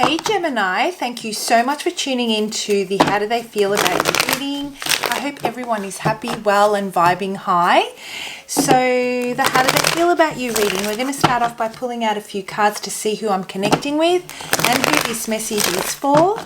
Hey Gemini, thank you so much for tuning in to the How Do They Feel About Your reading. I hope everyone is happy, well and vibing high. So the How Do They Feel About You reading, we're going to start off by pulling out a few cards to see who I'm connecting with and who this message is for.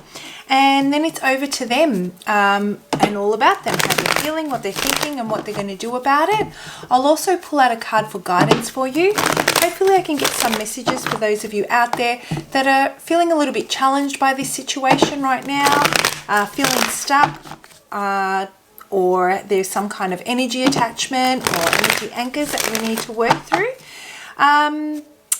And then it's over to them and all about them, how they're feeling, what they're thinking and what they're going to do about it. I'll also pull out a card for guidance for you. Hopefully I can get some messages for those of you out there that are feeling a little bit challenged by this situation right now, feeling stuck, or there's some kind of energy attachment or energy anchors that we need to work through.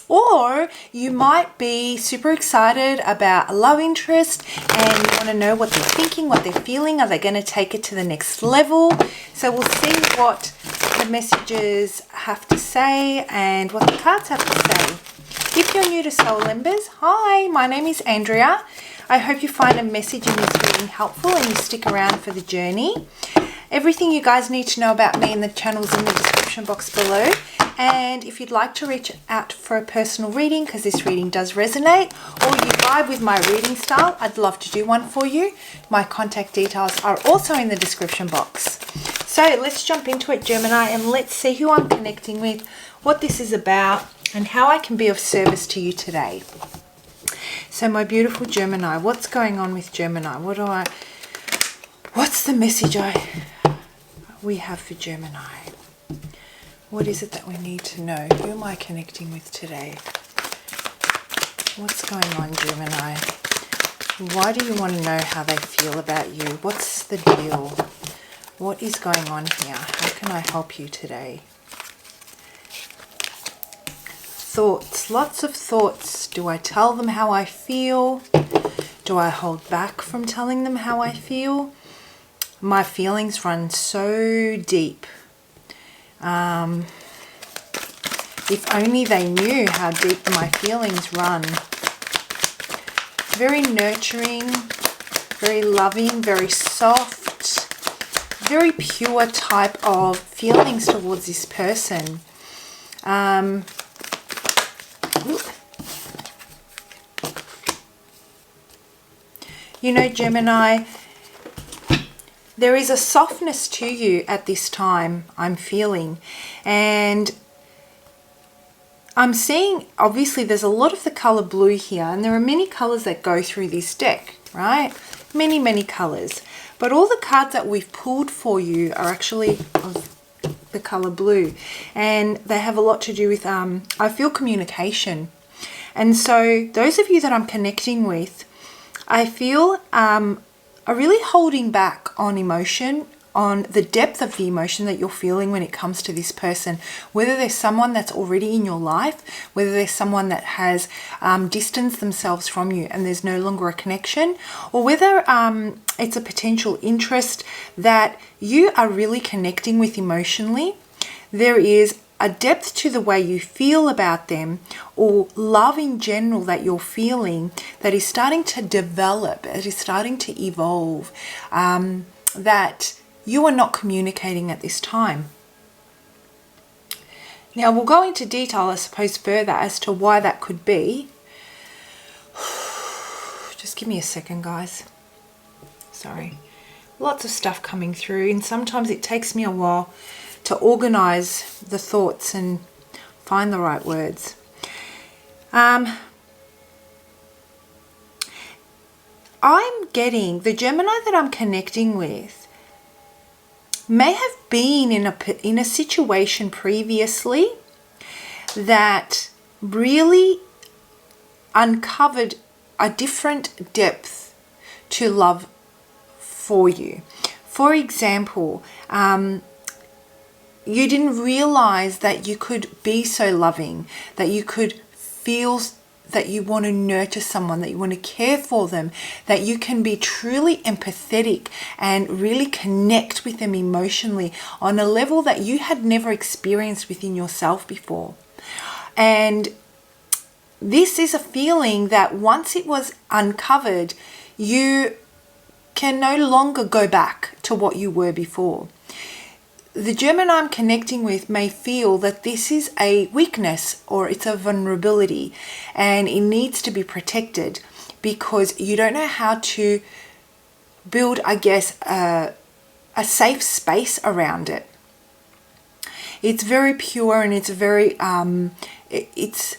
Or you might be super excited about a love interest and you want to know what they're thinking, what they're feeling. Are they going to take it to the next level? So we'll see what the messages have to say and what the cards have to say. If you're new to Soul Embers, hi, my name is Andrea. I hope you find a message in this reading helpful and you stick around for the journey. Everything you guys need to know about me and the channel's in the description box below. And if you'd like to reach out for a personal reading, because this reading does resonate, or you vibe with my reading style, I'd love to do one for you. My contact details are also in the description box. So let's jump into it, Gemini, and let's see who I'm connecting with, what this is about, and how I can be of service to you today. So my beautiful Gemini, what's going on with Gemini? What's the message we have for Gemini? What is it that we need to know? Who am I connecting with today? What's going on, Gemini? Why do you want to know how they feel about you? What's the deal? What is going on here? How can I help you today? Thoughts, lots of thoughts. Do I tell them how I feel? Do I hold back from telling them how I feel? My feelings run so deep. If only they knew how deep my feelings run. Very nurturing, very loving, very soft, very pure type of feelings towards this person. You know, Gemini, there is a softness to you at this time, I'm feeling. And I'm seeing, obviously, there's a lot of the color blue here. And there are many colors that go through this deck, right? Many, many colors. But all the cards that we've pulled for you are actually of the color blue. And they have a lot to do with, I feel, communication. And so those of you that I'm connecting with, I feel are really holding back on emotion, on the depth of the emotion that you're feeling when it comes to this person. Whether there's someone that's already in your life, whether there's someone that has distanced themselves from you and there's no longer a connection, or whether it's a potential interest that you are really connecting with emotionally. There is a depth to the way you feel about them, or love in general that you're feeling, that is starting to develop, it is starting to evolve, that you are not communicating at this time. Now we'll go into detail, I suppose, further as to why that could be. Just give me a second, guys. Sorry. Lots of stuff coming through, and sometimes it takes me a while to organize the thoughts and find the right words. I'm getting the Gemini that I'm connecting with may have been in a situation previously that really uncovered a different depth to love for you. For example, you didn't realize that you could be so loving, that you could feel that you want to nurture someone, that you want to care for them, that you can be truly empathetic and really connect with them emotionally on a level that you had never experienced within yourself before. And this is a feeling that once it was uncovered, you can no longer go back to what you were before. The Gemini I'm connecting with may feel that this is a weakness or it's a vulnerability and it needs to be protected. because you don't know how to build, I guess, a safe space around it. It's very pure and it's very, it's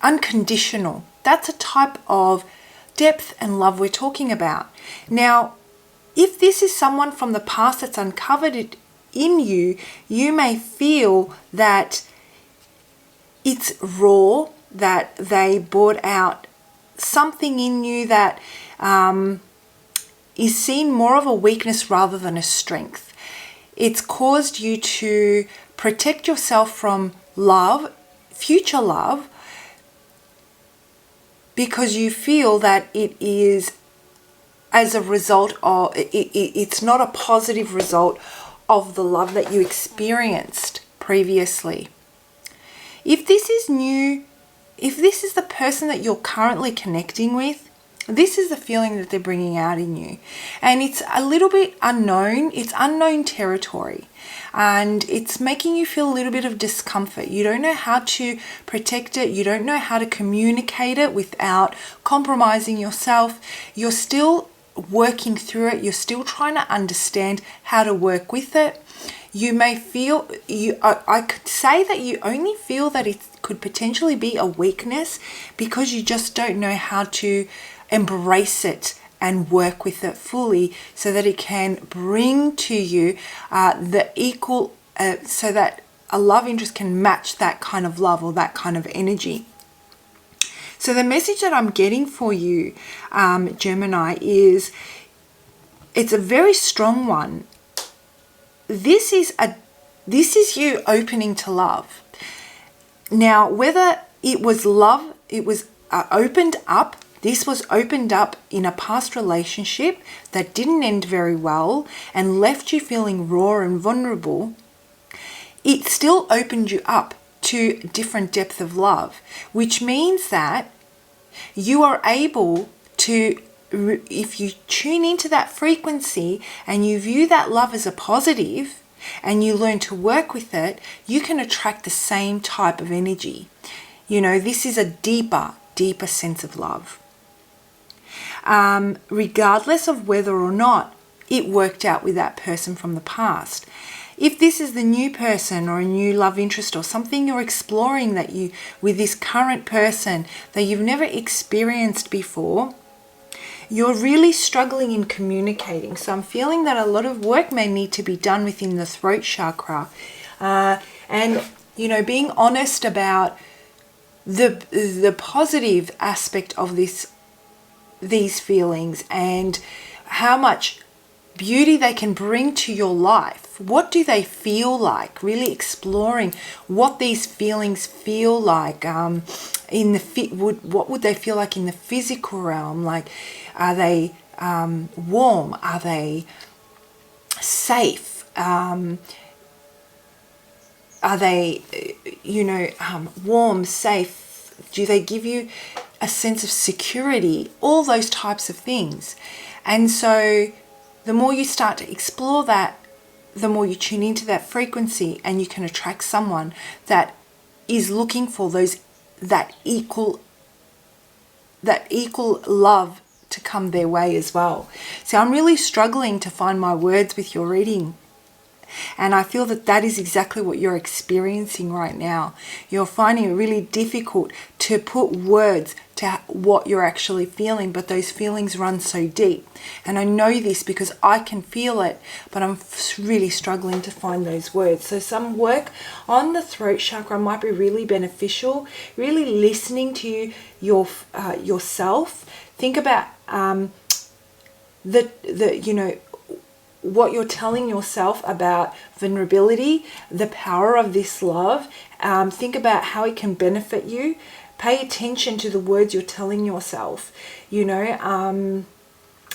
unconditional. That's a type of depth and love we're talking about. Now, if this is someone from the past that's uncovered it in you, you may feel that it's raw, that they brought out something in you that is seen more of a weakness rather than a strength. It's caused you to protect yourself from love, future love, because you feel that it is as a result of, it's not a positive result of the love that you experienced previously. If this is new, if this is the person that you're currently connecting with, this is the feeling that they're bringing out in you. And it's a little bit unknown. It's unknown territory. And it's making you feel a little bit of discomfort. You don't know how to protect it. You don't know how to communicate it without compromising yourself. You're still working through it. You're still trying to understand how to work with it. You may feel, I could say that you only feel that it could potentially be a weakness because you just don't know how to embrace it and work with it fully so that it can bring to you the equal, so that a love interest can match that kind of love or that kind of energy. So the message that I'm getting for you, Gemini, is it's a very strong one. This is you opening to love. Now, whether it was love, it was opened up. This was opened up in a past relationship that didn't end very well and left you feeling raw and vulnerable. It still opened you up to a different depth of love, which means that you are able to, if you tune into that frequency and you view that love as a positive and you learn to work with it, you can attract the same type of energy. You know, this is a deeper sense of love. Regardless of whether or not it worked out with that person from the past. If this is the new person or a new love interest or something you're exploring that you with this current person that you've never experienced before, you're really struggling in communicating. So I'm feeling that a lot of work may need to be done within the throat chakra. And, you know, being honest about the positive aspect of these feelings and how much beauty they can bring to your life. What do they feel like? Really exploring what these feelings feel like in the what would they feel like in the physical realm? Like, are they warm? Are they safe? Are they, warm, safe? Do they give you a sense of security? All those types of things. And so the more you start to explore that, the more you tune into that frequency, and you can attract someone that is looking for that equal love to come their way as well. So I'm really struggling to find my words with your reading. And I feel that is exactly what you're experiencing right now. You're finding it really difficult to put words to what you're actually feeling, but those feelings run so deep. And I know this because I can feel it, but I'm really struggling to find those words. So some work on the throat chakra might be really beneficial, really listening to yourself. Think about what you're telling yourself about vulnerability, the power of this love. Think about how it can benefit you. Pay attention to the words you're telling yourself, and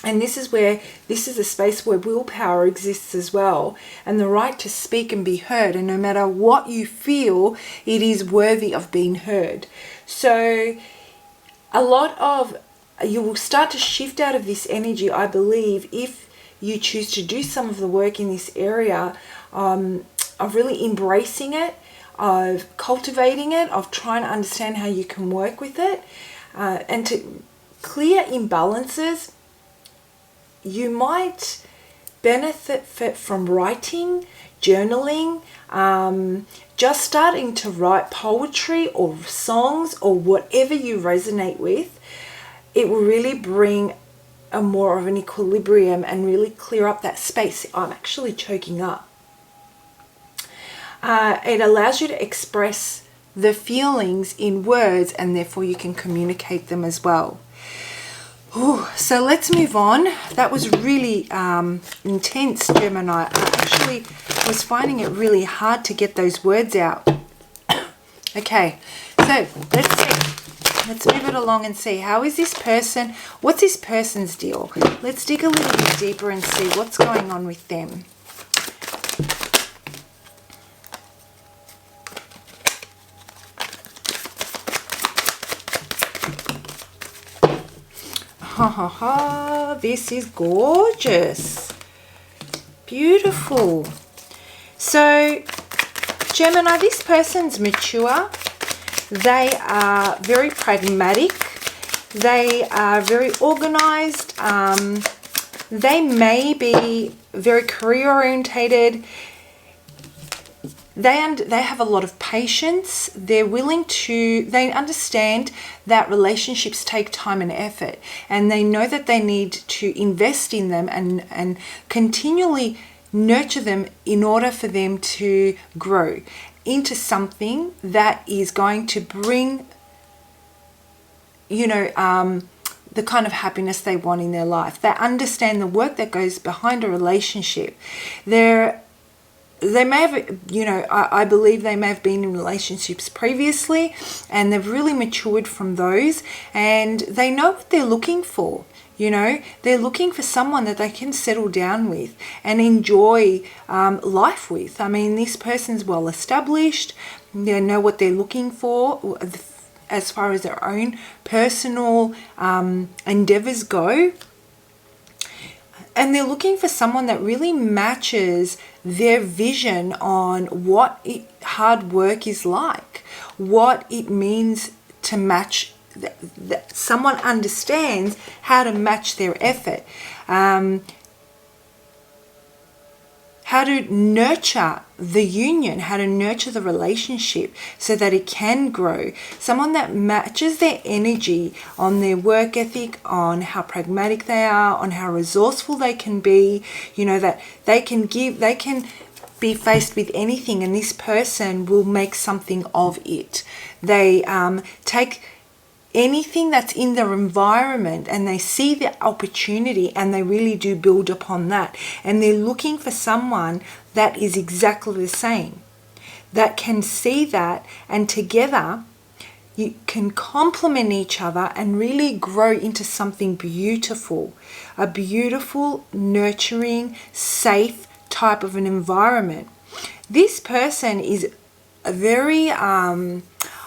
this is a space where willpower exists as well, and the right to speak and be heard. And no matter what you feel, it is worthy of being heard. So you will start to shift out of this energy, I believe, if you choose to do some of the work in this area of really embracing it, of cultivating it, of trying to understand how you can work with it, and to clear imbalances, you might benefit from writing, journaling, just starting to write poetry or songs or whatever you resonate with. It will really bring a more of an equilibrium and really clear up that space. I'm actually choking up. It allows you to express the feelings in words, and therefore you can communicate them as well. Ooh, so let's move on. That was really intense, Gemini. I actually was finding it really hard to get those words out. Okay, so let's see. Let's move it along and see, how is this person, what's this person's deal? Let's dig a little bit deeper and see what's going on with them. Ha ha ha, this is gorgeous. Beautiful. So, Gemini, this person's mature. They are very pragmatic. They are very organized. They may be very career orientated. They have a lot of patience. They understand that relationships take time and effort, and they know that they need to invest in them and continually nurture them in order for them to grow into something that is going to bring, the kind of happiness they want in their life. They understand the work that goes behind a relationship. They may have, I believe they may have been in relationships previously, and they've really matured from those, and they know what they're looking for. They're looking for someone that they can settle down with and enjoy life with. I mean, this person's well established. They know what they're looking for as far as their own personal endeavors go. And they're looking for someone that really matches their vision on what hard work is like, what it means to match. That someone understands how to match their effort, how to nurture the union, how to nurture the relationship so that it can grow. Someone that matches their energy on their work ethic, on how pragmatic they are, on how resourceful they can be, that they can be faced with anything, and this person will make something of it. They take anything that's in their environment and they see the opportunity and they really do build upon that, and they're looking for someone that is exactly the same, that can see that, and together you can complement each other and really grow into something beautiful, a beautiful, nurturing, safe type of an environment. This person is a very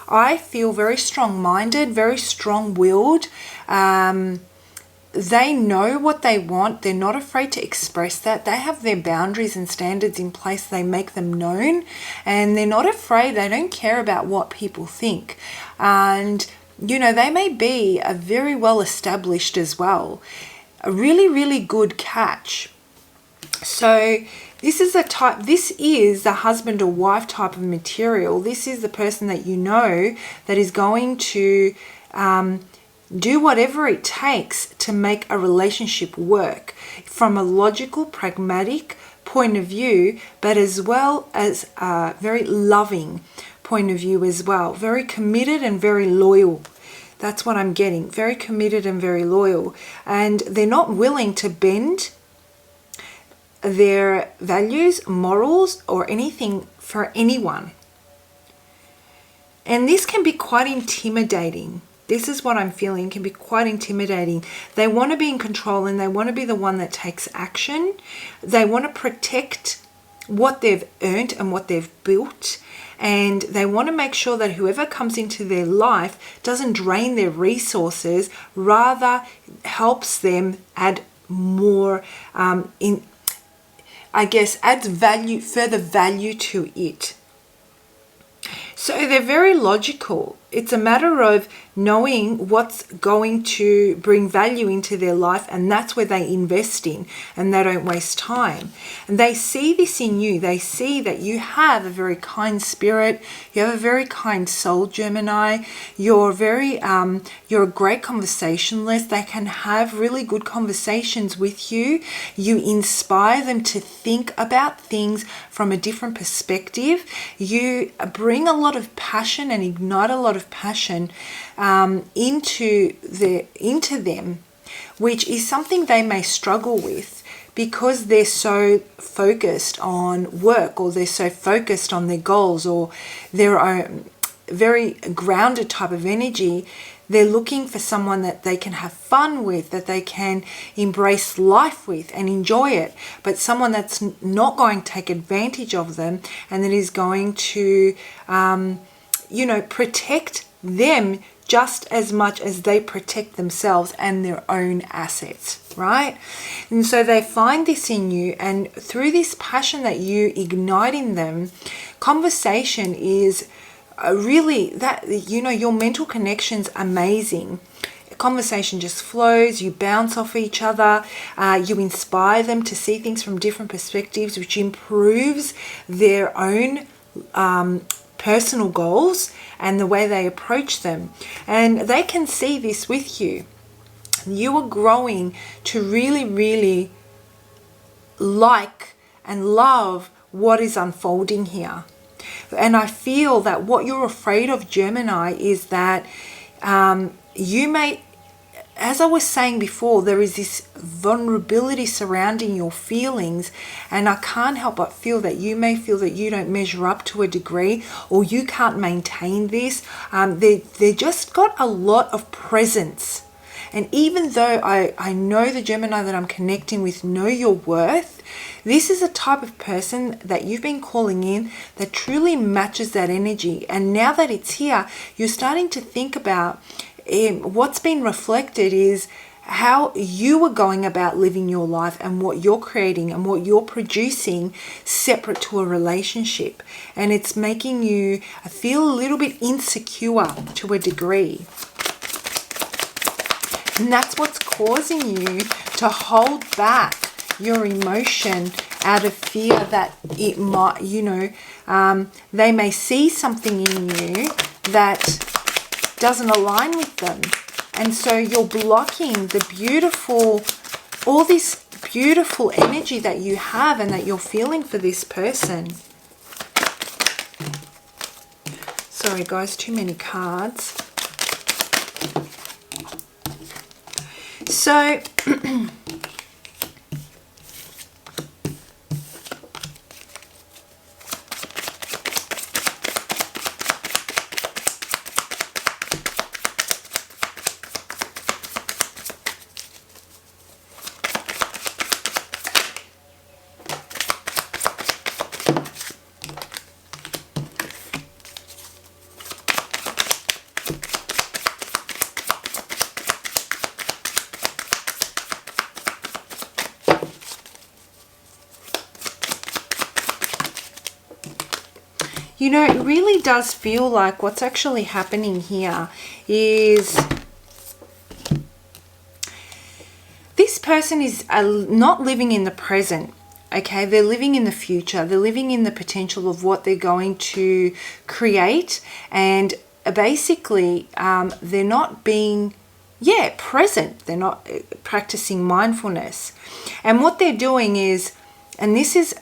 I feel very strong-minded, very strong-willed. They know what they want. They're not afraid to express that. They have their boundaries and standards in place. They make them known, and they're not afraid. They don't care about what people think. And, they may be a very well established as well. A really, really good catch. So this is the husband or wife type of material. This is the person that that is going to do whatever it takes to make a relationship work from a logical, pragmatic point of view, but as well as a very loving point of view as well. Very committed and very loyal. That's what I'm getting. Very committed and very loyal. And they're not willing to bend their values, morals, or anything for anyone. And this can be quite intimidating. This is what I'm feeling, can be quite intimidating. They want to be in control, and they want to be the one that takes action. They want to protect what they've earned and what they've built, and they want to make sure that whoever comes into their life doesn't drain their resources, rather helps them add more adds further value to it. So they're very logical. it's a matter of knowing what's going to bring value into their life, and that's where they invest in, and they don't waste time. And they see this in you. They see that you have a very kind spirit. You have a very kind soul, Gemini. You're a great conversationalist. They can have really good conversations with you. You inspire them to think about things from a different perspective. You bring a lot of passion and ignite a lot of passion into them, which is something they may struggle with because they're so focused on work, or they're so focused on their goals, or their own very grounded type of energy. They're looking for someone that they can have fun with, that they can embrace life with and enjoy it, but someone that's not going to take advantage of them, and that is going to protect them just as much as they protect themselves and their own assets, right? And so they find this in you, and through this passion that you ignite in them, conversation is really that, your mental connection's amazing. Conversation just flows, you bounce off each other, you inspire them to see things from different perspectives, which improves their own personal goals and the way they approach them. And they can see this with you. You are growing to really, really like and love what is unfolding here. And I feel that what you're afraid of, Gemini, is that you may, as I was saying before, there is this vulnerability surrounding your feelings, and I can't help but feel that you may feel that you don't measure up to a degree, or you can't maintain this. They just got a lot of presence. And even though I know the Gemini that I'm connecting with know your worth, this is a type of person that you've been calling in that truly matches that energy. And now that it's here, you're starting to think about what's been reflected is how you are going about living your life, and what you're creating and what you're producing separate to a relationship. And it's making you feel a little bit insecure to a degree. And that's what's causing you to hold back your emotion out of fear that it might, they may see something in you that doesn't align with them. And so you're blocking all this beautiful energy that you have and that you're feeling for this person. Sorry guys, too many cards. So it really does feel like what's actually happening here is this person is not living in the present, okay? They're living in the future. They're living in the potential of what they're going to create. And basically, they're not being, present. They're not practicing mindfulness. And what they're doing is, and this is,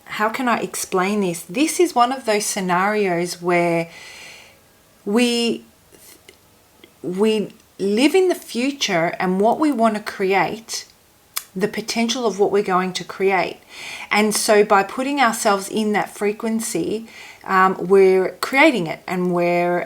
how can I explain this? This is one of those scenarios where we live in the future and what we want to create, the potential of what we're going to create. And so by putting ourselves in that frequency, we're creating it, and we're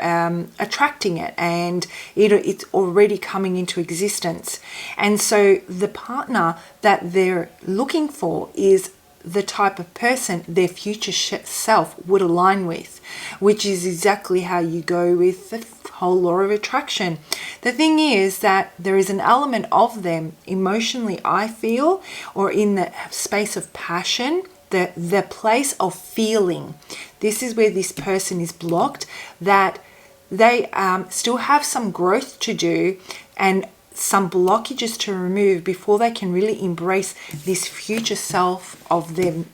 attracting it, and it's already coming into existence. And so the partner that they're looking for is the type of person their future self would align with, which is exactly how you go with the whole law of attraction. The thing is that there is an element of them emotionally, I feel, or in the space of passion, the place of feeling. This is where this person is blocked, that they still have some growth to do and some blockages to remove before they can really embrace this future self of them,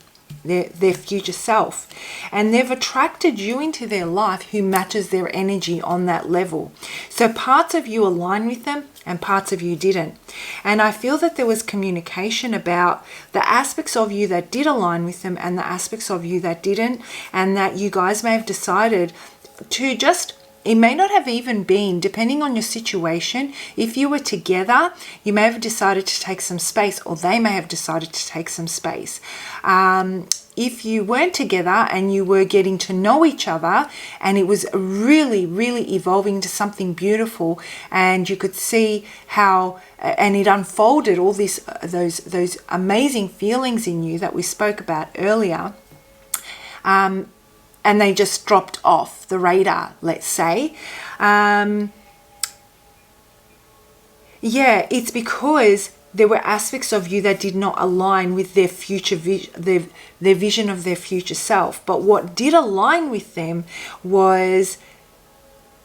their future self. And they've attracted you into their life who matches their energy on that level. So parts of you align with them and parts of you didn't. And I feel that there was communication about the aspects of you that did align with them and the aspects of you that didn't, and that you guys may have decided to just, it may not have even been, depending on your situation, if you were together, you may have decided to take some space, or they may have decided to take some space. If you weren't together and you were getting to know each other and it was really, really evolving to something beautiful, and you could see how, and it unfolded all those amazing feelings in you that we spoke about earlier, and they just dropped off the radar, let's say. It's because there were aspects of you that did not align with their future their vision of their future self. But what did align with them was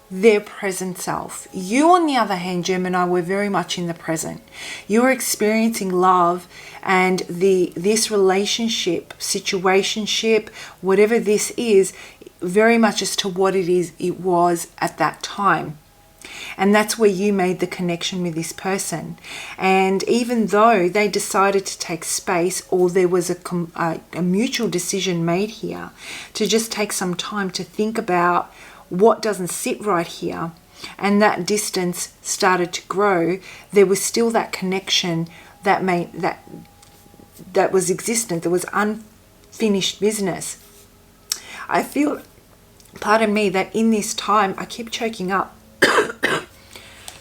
their present self. You, on the other hand, Gemini, were very much in the present. You were experiencing love and this relationship, situationship, whatever this is, very much as to what it was at that time. And that's where you made the connection with this person. And even though they decided to take space, or there was a mutual decision made here to just take some time to think about what doesn't sit right here, and that distance started to grow, there was still that connection that was existent. There was unfinished business. I feel, pardon me, that in this time, I keep choking up.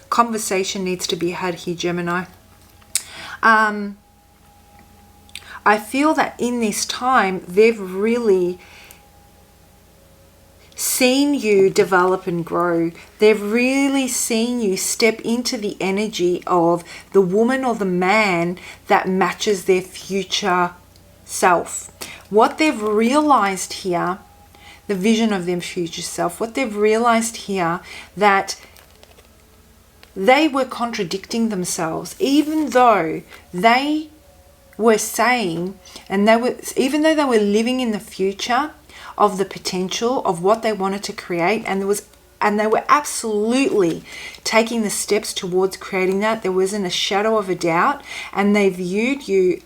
Conversation needs to be had here, Gemini. I feel that in this time, they've really seen you develop and grow. They've really seen you step into the energy of the woman or the man that matches their future self. What they've realized here, the vision of their future self, what they've realized here, that they were contradicting themselves, even though they were saying, and even though they were living in the future of the potential of what they wanted to create, and they were absolutely taking the steps towards creating that. There wasn't a shadow of a doubt, and they viewed you,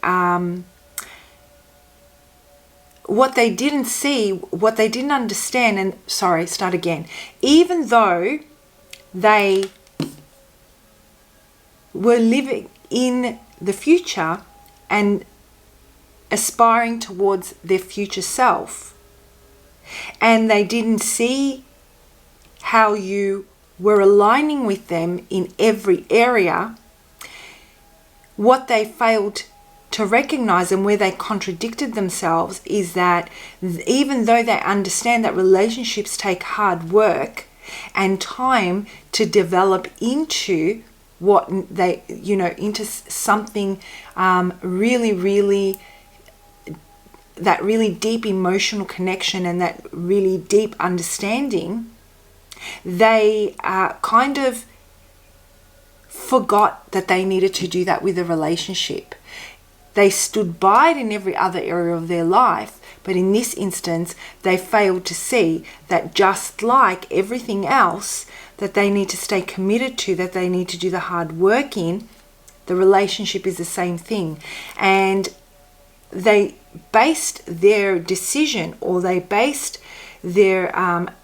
what they didn't see, what they didn't understand, and sorry, start again. Even though they were living in the future and aspiring towards their future self, and they didn't see how you were aligning with them in every area, what they failed to recognize and where they contradicted themselves is that even though they understand that relationships take hard work and time to develop into what they, into something really, really, that really deep emotional connection and that really deep understanding, they kind of forgot that they needed to do that with a relationship. They stood by it in every other area of their life, but in this instance, they failed to see that just like everything else that they need to stay committed to, that they need to do the hard work in, the relationship is the same thing. And they based their decision, or they based their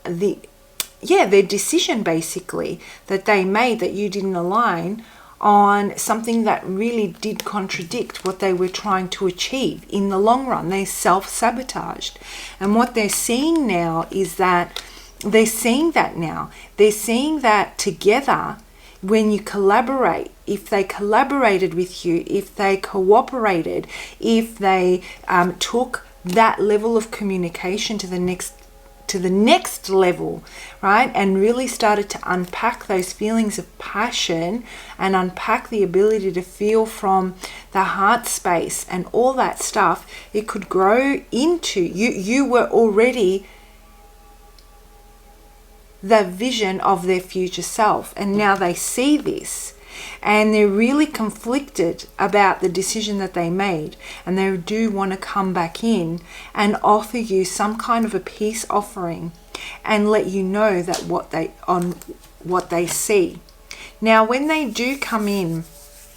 their decision basically that they made, that you didn't align, on something that really did contradict what they were trying to achieve in the long run. They self-sabotaged. And what they're seeing now is that they're seeing that together, when you collaborate, if they collaborated with you, if they cooperated, if they took that level of communication to the next level, right? And really started to unpack those feelings of passion and unpack the ability to feel from the heart space and all that stuff, it could grow into, you were already the vision of their future self. And now they see this and they're really conflicted about the decision that they made, and they do want to come back in and offer you some kind of a peace offering and let you know that what they see. Now when they do come in,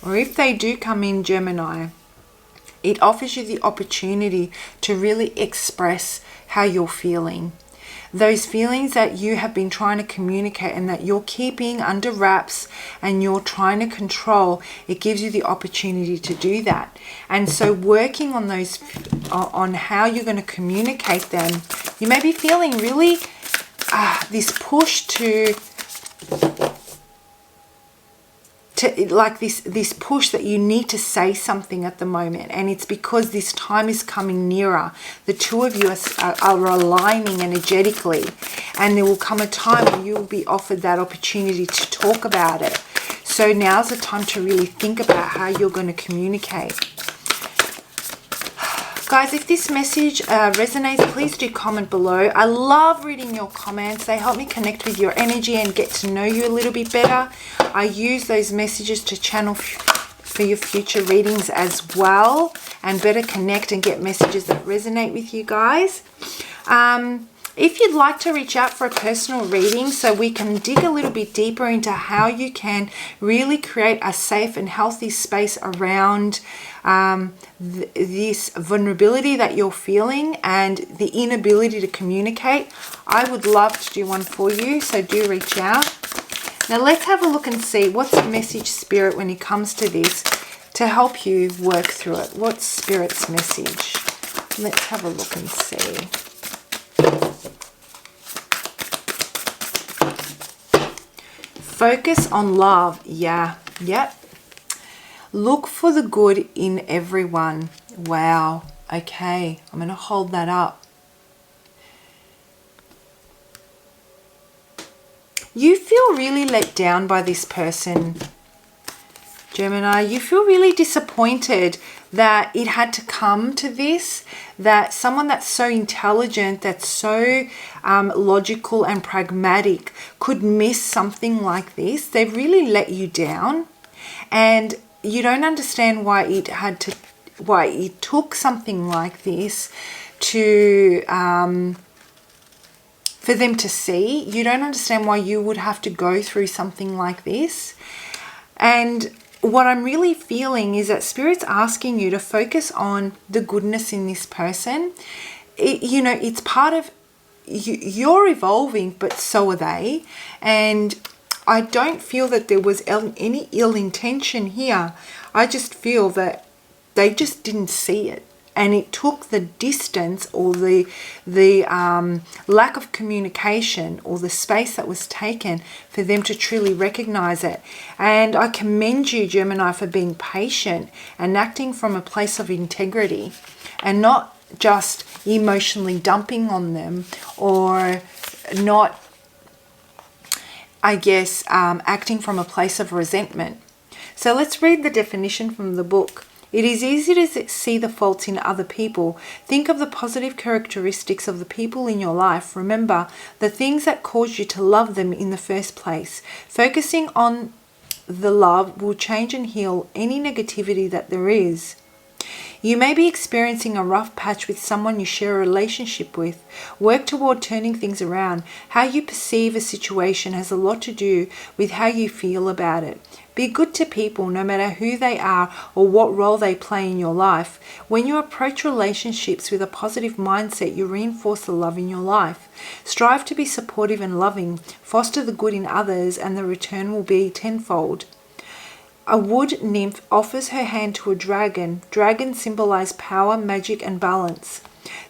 or if they do come in, Gemini, it offers you the opportunity to really express how you're feeling. Those feelings that you have been trying to communicate and that you're keeping under wraps and you're trying to control, it gives you the opportunity to do that. And so working on those, on how you're going to communicate them, you may be feeling really this push to like this push that you need to say something at the moment, and it's because this time is coming nearer. The two of you are aligning energetically, and there will come a time when you will be offered that opportunity to talk about it. So now's the time to really think about how you're going to communicate. Guys, if this message resonates, please do comment below. I love reading your comments. They help me connect with your energy and get to know you a little bit better. I use those messages to channel for your future readings as well, and better connect and get messages that resonate with you guys. If you'd like to reach out for a personal reading so we can dig a little bit deeper into how you can really create a safe and healthy space around this vulnerability that you're feeling and the inability to communicate, I would love to do one for you, so do reach out. Now let's have a look and see what's the message, Spirit, when it comes to this to help you work through it. What's Spirit's message? Let's have a look and see. Focus on love. Yep. Look for the good in everyone. Wow. Okay, I'm going to hold that up. You feel really let down by this person, Gemini. You feel really disappointed that it had to come to this, that someone that's so intelligent, that's so logical and pragmatic could miss something like this. They've really let you down, and you don't understand why it took something like this to for them to see. You don't understand why you would have to go through something like this. And what I'm really feeling is that Spirit's asking you to focus on the goodness in this person. It's part of you're evolving, but so are they. And I don't feel that there was any ill intention here. I just feel that they just didn't see it. And it took the distance or the lack of communication or the space that was taken for them to truly recognize it. And I commend you, Gemini, for being patient and acting from a place of integrity and not just emotionally dumping on them, or not, I guess, acting from a place of resentment. So let's read the definition from the book. It is easy to see the faults in other people. Think of the positive characteristics of the people in your life. Remember the things that caused you to love them in the first place. Focusing on the love will change and heal any negativity that there is. You may be experiencing a rough patch with someone you share a relationship with. Work toward turning things around. How you perceive a situation has a lot to do with how you feel about it. Be good to people, no matter who they are or what role they play in your life. When you approach relationships with a positive mindset, you reinforce the love in your life. Strive to be supportive and loving. Foster the good in others, and the return will be tenfold. A wood nymph offers her hand to a dragon. Dragons symbolize power, magic, and balance.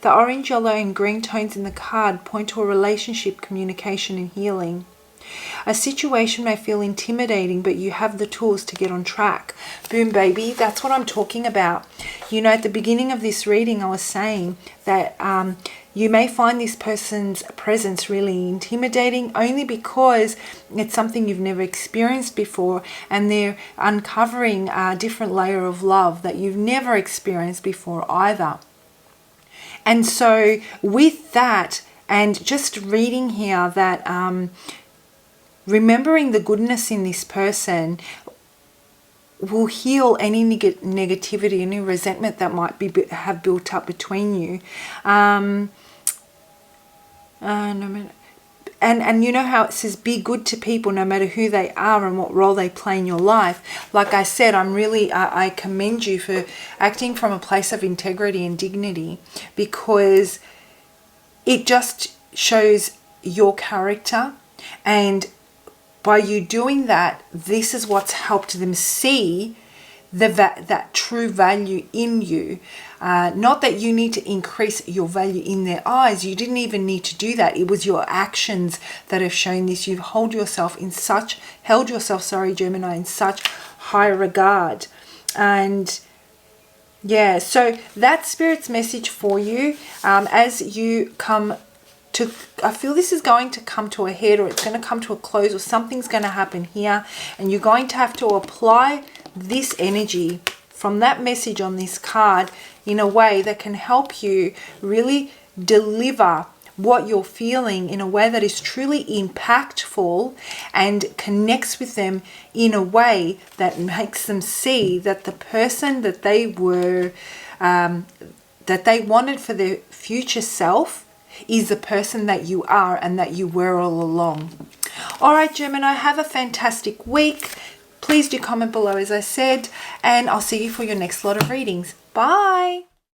The orange, yellow, and green tones in the card point to a relationship, communication, and healing. A situation may feel intimidating, but you have the tools to get on track. Boom, baby. That's what I'm talking about. At the beginning of this reading, I was saying that you may find this person's presence really intimidating only because it's something you've never experienced before, and they're uncovering a different layer of love that you've never experienced before either. And so with that, And just reading here that remembering the goodness in this person will heal any negativity, any resentment that might have built up between you. And you know how it says be good to people no matter who they are and what role they play in your life. Like I said, I commend you for acting from a place of integrity and dignity, because it just shows your character, and by you doing that, this is what's helped them see that true value in you. Not that you need to increase your value in their eyes. You didn't even need to do that. It was your actions that have shown this. You've held yourself, Gemini, in such high regard. And yeah, so that's Spirit's message for you as you come to, I feel this is going to come to a head, or it's going to come to a close, or something's going to happen here, and you're going to have to apply this energy from that message on this card in a way that can help you really deliver what you're feeling in a way that is truly impactful and connects with them in a way that makes them see that the person that they were, that they wanted for their future self, is the person that you are and that you were all along. All right, Gemini, have a fantastic week. Please do comment below, as I said, and I'll see you for your next lot of readings. Bye.